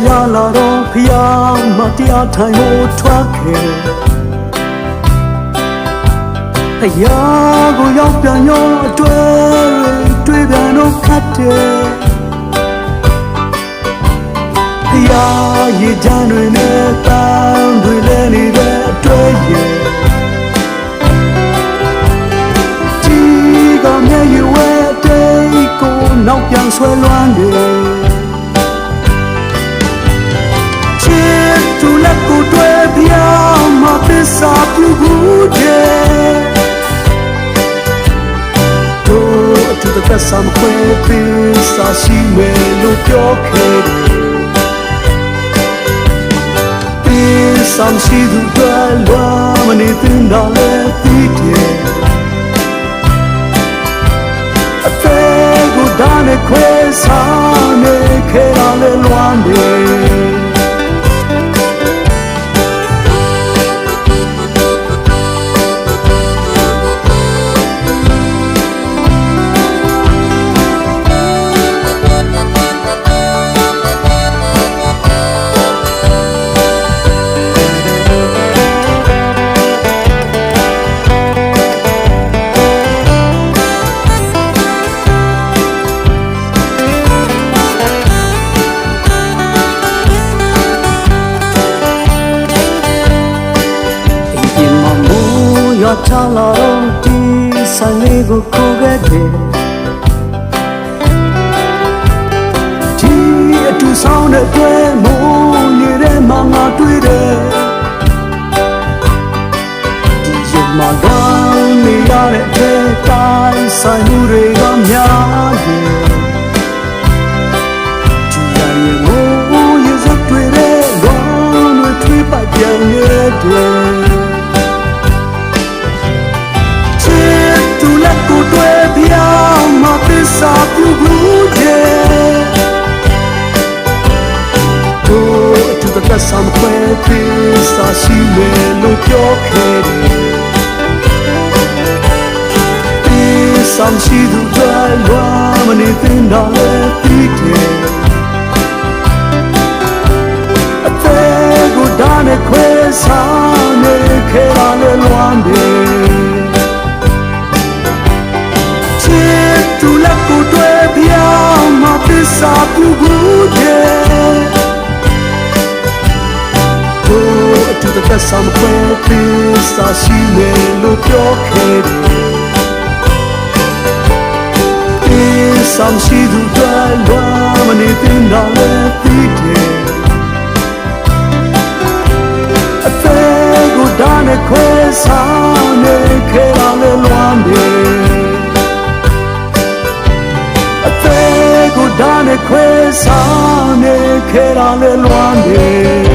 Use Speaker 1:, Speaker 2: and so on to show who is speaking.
Speaker 1: ရလာတော့ဖျားမတရားထိုင်ဖို့ထွက်ခဲ့ဖျားကိုရောက်ပြန်ရောတွေ့ပြန်တော့ခတ်တယ်ဖျားရေချမ်းတွေနဲ့တန်းတွေလဲနေတဲ့တွေ့ရဲ့ကြီးကမျက်ရည်ဝဲတိတ်ကိုနောက်ပြန်ဆွဲလွှမ်းတယ်သူလက်ကိုတွေ့ပြမသစ္စာပြုဘူးတဲ့တို့သူတသက်ဆောင်ခွေသစ္စာရှိမယ်လို့ပြောခဲ့တယ်သစ္စာရှိသူတွေလွမ်းမနေတင်တော့လေသိတယ်အသေးကိုဒါနဲ့ခွဲစားနေခဲ့ရလေလွမ်းတယ်ချလာတော့ဒီဆိုင်လေးကိုခိုးခဲ့တယ်ဒီအတူဆောင်တဲ့တွေ့မိုးနေတဲ့မငါတွေ့တယ်ဒီရုပ်မှာကောင်းနေရတဲ့အထဲတိုင်းဆိုင်မှုတွေကများတယ်ဒီရရင်မိုးရစက်တွေ့တဲ့ကောင်းတွေထွေးပိုက်ပြန်ရတယ်စာပြုဘူးတဲ့တို့သူတသက်ဆောင်ခွဲသစ္စာရှိမယ်လို့ပြောခဲ့တယ်သစ္စာရှိသူတွေလွမ်းမနေတင်တော့လေသိတယ်အသေးကိုဒါနဲ့ခွဲစားနေခဲ့ရလေလွမ်းတယ်သူလက်ကိုတွေ့ပြမသစ္စာပြုဘူးတဲ့တို့သူတသက်ဆောင်ခွဲသစ္စာရှိမယ်လို့ပြောခဲ့တယ်သစ္စာရှိသူတွေလွမ်းမနေတင်တော့လေသိတယ်အသေးကိုဒါနဲ့ခွဲစားနေခဲ့ရလေလွမ်းတယ်ဒါနဲ့ခွဲစားနေခဲ့ရလေလွမ်းတယ်